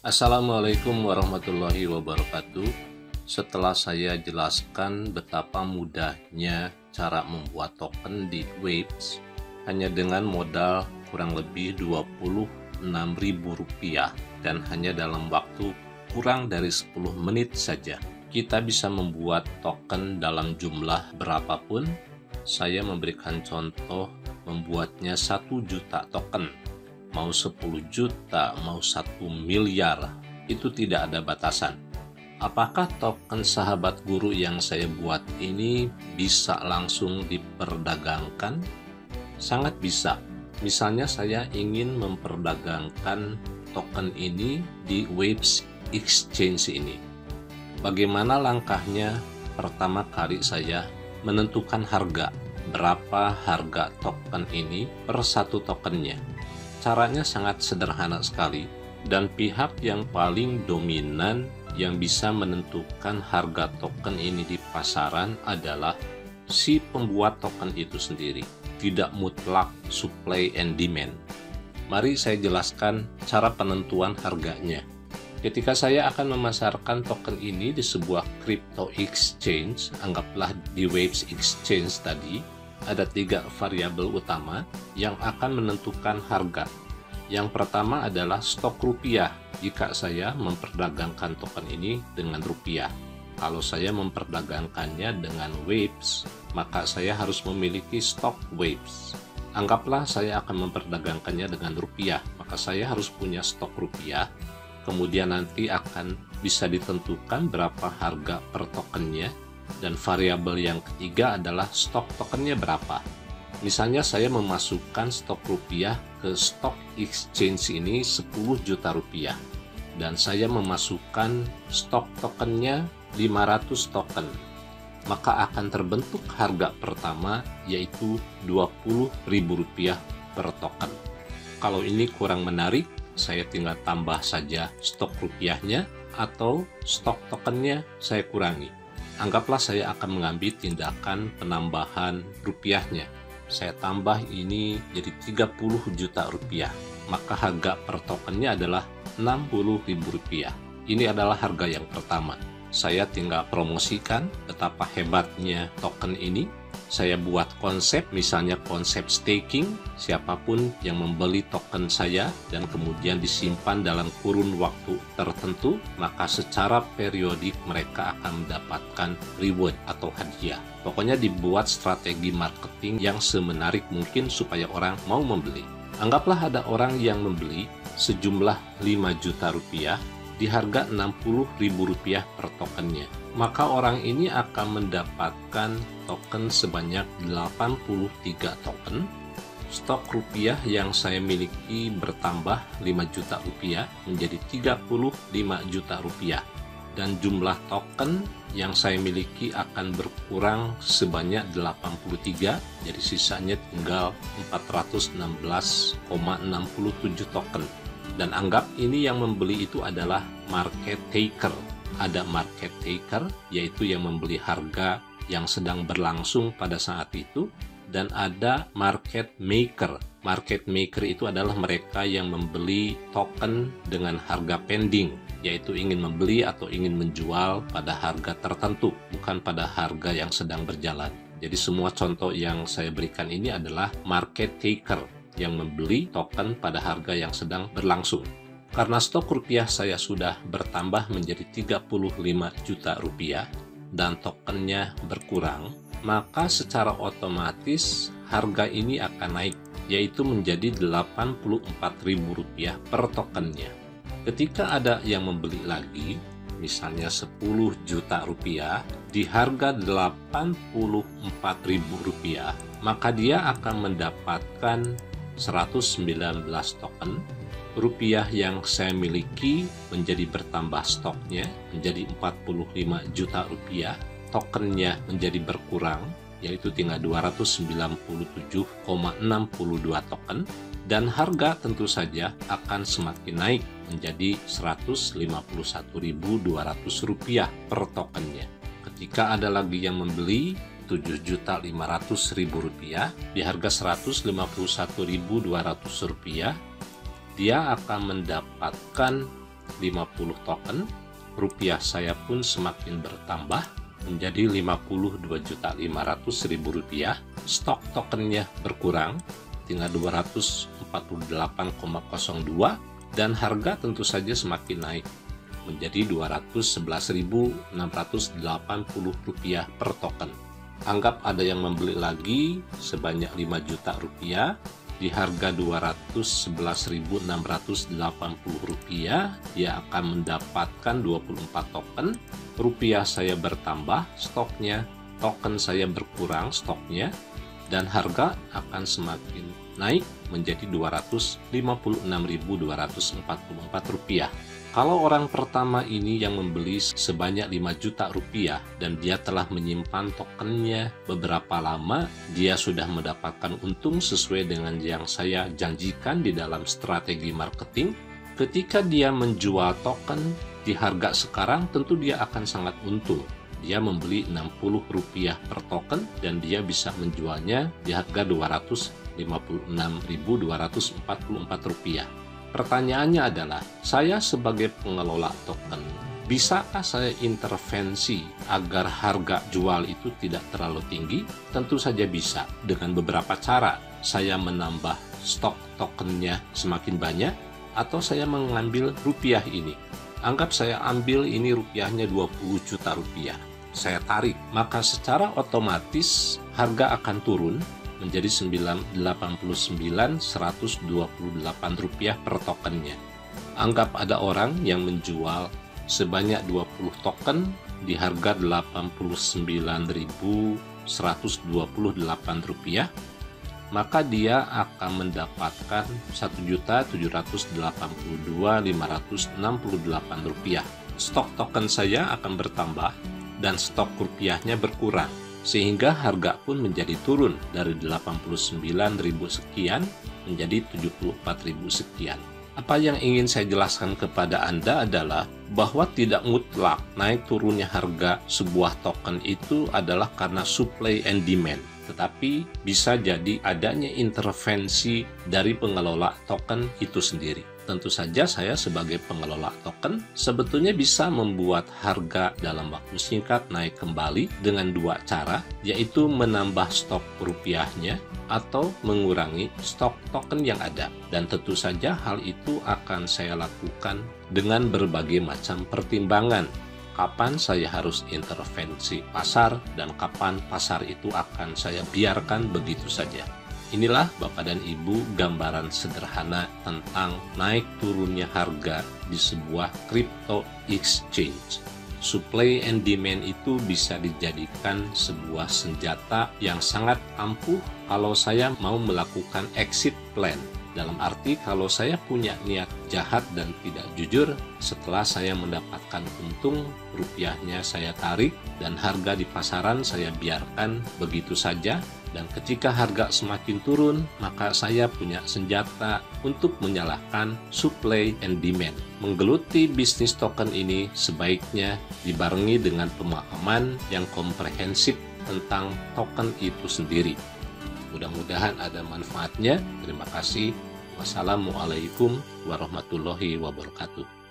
Assalamualaikum warahmatullahi wabarakatuh. Setelah saya jelaskan betapa mudahnya cara membuat token di Waves hanya dengan modal kurang lebih Rp26.000 dan hanya dalam waktu kurang dari 10 menit saja, kita bisa membuat token dalam jumlah berapapun. Saya memberikan contoh membuatnya 1 juta token. Mau 10 juta, mau 1 miliar, itu tidak ada batasan. Apakah token sahabat guru yang saya buat ini bisa langsung diperdagangkan? Sangat bisa. Misalnya saya ingin memperdagangkan token ini di Waves Exchange ini. Bagaimana langkahnya? Pertama kali saya menentukan harga. Berapa harga token ini per satu tokennya? Caranya sangat sederhana sekali, dan pihak yang paling dominan yang bisa menentukan harga token ini di pasaran adalah si pembuat token itu sendiri. Tidak mutlak supply and demand. Mari saya jelaskan cara penentuan harganya. Ketika saya akan memasarkan token ini di sebuah crypto exchange, anggaplah di Waves Exchange tadi, ada 3 variabel utama yang akan menentukan harga. Yang pertama adalah stok rupiah. Jika saya memperdagangkan token ini dengan rupiah, kalau saya memperdagangkannya dengan Waves, maka saya harus memiliki stok Waves. Anggaplah saya akan memperdagangkannya dengan rupiah, maka saya harus punya stok rupiah. Kemudian nanti akan bisa ditentukan berapa harga per tokennya. Dan variabel yang ketiga adalah stok tokennya berapa. Misalnya saya memasukkan stok rupiah ke stok exchange ini 10 juta rupiah. Dan saya memasukkan stok tokennya 500 token. Maka akan terbentuk harga pertama yaitu Rp20.000 per token. Kalau ini kurang menarik, saya tinggal tambah saja stok rupiahnya atau stok tokennya saya kurangi. Anggaplah saya akan mengambil tindakan penambahan rupiahnya. Saya tambah ini jadi Rp30 juta. Maka harga per tokennya adalah Rp60.000. Ini adalah harga yang pertama. Saya tinggal promosikan betapa hebatnya token ini. Saya buat konsep, misalnya konsep staking, siapapun yang membeli token saya dan kemudian disimpan dalam kurun waktu tertentu, maka secara periodik mereka akan mendapatkan reward atau hadiah. Pokoknya dibuat strategi marketing yang semenarik mungkin supaya orang mau membeli. Anggaplah ada orang yang membeli sejumlah 5 juta rupiah di harga Rp60.000 per tokennya. Maka orang ini akan mendapatkan token sebanyak 83 token. Stok rupiah yang saya miliki bertambah 5 juta rupiah menjadi 35 juta rupiah. Dan jumlah token yang saya miliki akan berkurang sebanyak 83, jadi sisanya tinggal 416,67 token. Dan anggap ini yang membeli itu adalah market taker. Ada market taker, yaitu yang membeli harga yang sedang berlangsung pada saat itu, dan ada market maker. Market maker itu adalah mereka yang membeli token dengan harga pending, yaitu ingin membeli atau ingin menjual pada harga tertentu, bukan pada harga yang sedang berjalan. Jadi semua contoh yang saya berikan ini adalah market taker yang membeli token pada harga yang sedang berlangsung. Karena stok rupiah saya sudah bertambah menjadi Rp35 juta dan tokennya berkurang, maka secara otomatis harga ini akan naik, yaitu menjadi Rp84.000 per tokennya. Ketika ada yang membeli lagi, misalnya 10 juta rupiah di harga Rp84.000, maka dia akan mendapatkan 119 token. Rupiah yang saya miliki menjadi bertambah stoknya menjadi 45 juta rupiah, tokennya menjadi berkurang yaitu tinggal 297,62 token, dan harga tentu saja akan semakin naik menjadi Rp151.200 per tokennya. Ketika ada lagi yang membeli Rp7.500.000 di harga Rp151.200, dia akan mendapatkan 50 token, rupiah saya pun semakin bertambah menjadi Rp52.500.000. Stok tokennya berkurang, tinggal 248,02, dan harga tentu saja semakin naik menjadi Rp211.680 per token. Anggap ada yang membeli lagi sebanyak Rp5 juta di harga Rp211.680, dia akan mendapatkan 24 token. Rupiah saya bertambah stoknya, token saya berkurang stoknya, dan harga akan semakin naik menjadi Rp256.244. Kalau orang pertama ini yang membeli sebanyak Rp5 juta dan dia telah menyimpan tokennya beberapa lama, dia sudah mendapatkan untung sesuai dengan yang saya janjikan di dalam strategi marketing. Ketika dia menjual token di harga sekarang, tentu dia akan sangat untung. Dia membeli Rp60 per token dan dia bisa menjualnya di harga Rp256.244. Pertanyaannya adalah, saya sebagai pengelola token, bisakah saya intervensi agar harga jual itu tidak terlalu tinggi? Tentu saja bisa, dengan beberapa cara. Saya menambah stok tokennya semakin banyak, atau saya mengambil rupiah ini. Anggap saya ambil ini rupiahnya Rp20 juta. Saya tarik, maka secara otomatis harga akan turun menjadi Rp89.128 per tokennya. Anggap ada orang yang menjual sebanyak 20 token di harga Rp89.128, maka dia akan mendapatkan Rp1.782.568. Stok token saya akan bertambah dan stok rupiahnya berkurang, sehingga harga pun menjadi turun dari 89.000 sekian menjadi 74.000 sekian. Apa yang ingin saya jelaskan kepada Anda adalah bahwa tidak mutlak naik turunnya harga sebuah token itu adalah karena supply and demand, tetapi bisa jadi adanya intervensi dari pengelola token itu sendiri. Tentu saja saya sebagai pengelola token sebetulnya bisa membuat harga dalam waktu singkat naik kembali dengan dua cara, yaitu menambah stok rupiahnya atau mengurangi stok token yang ada. Dan tentu saja hal itu akan saya lakukan dengan berbagai macam pertimbangan. Kapan saya harus intervensi pasar dan kapan pasar itu akan saya biarkan begitu saja. Inilah Bapak dan Ibu gambaran sederhana tentang naik turunnya harga di sebuah crypto exchange. Supply and demand itu bisa dijadikan sebuah senjata yang sangat ampuh kalau saya mau melakukan exit plan. Dalam arti kalau saya punya niat jahat dan tidak jujur, setelah saya mendapatkan untung, rupiahnya saya tarik dan harga di pasaran saya biarkan begitu saja. Dan ketika harga semakin turun, maka saya punya senjata untuk menyalahkan supply and demand. Menggeluti bisnis token ini sebaiknya dibarengi dengan pemahaman yang komprehensif tentang token itu sendiri. Mudah-mudahan ada manfaatnya. Terima kasih. Wassalamualaikum warahmatullahi wabarakatuh.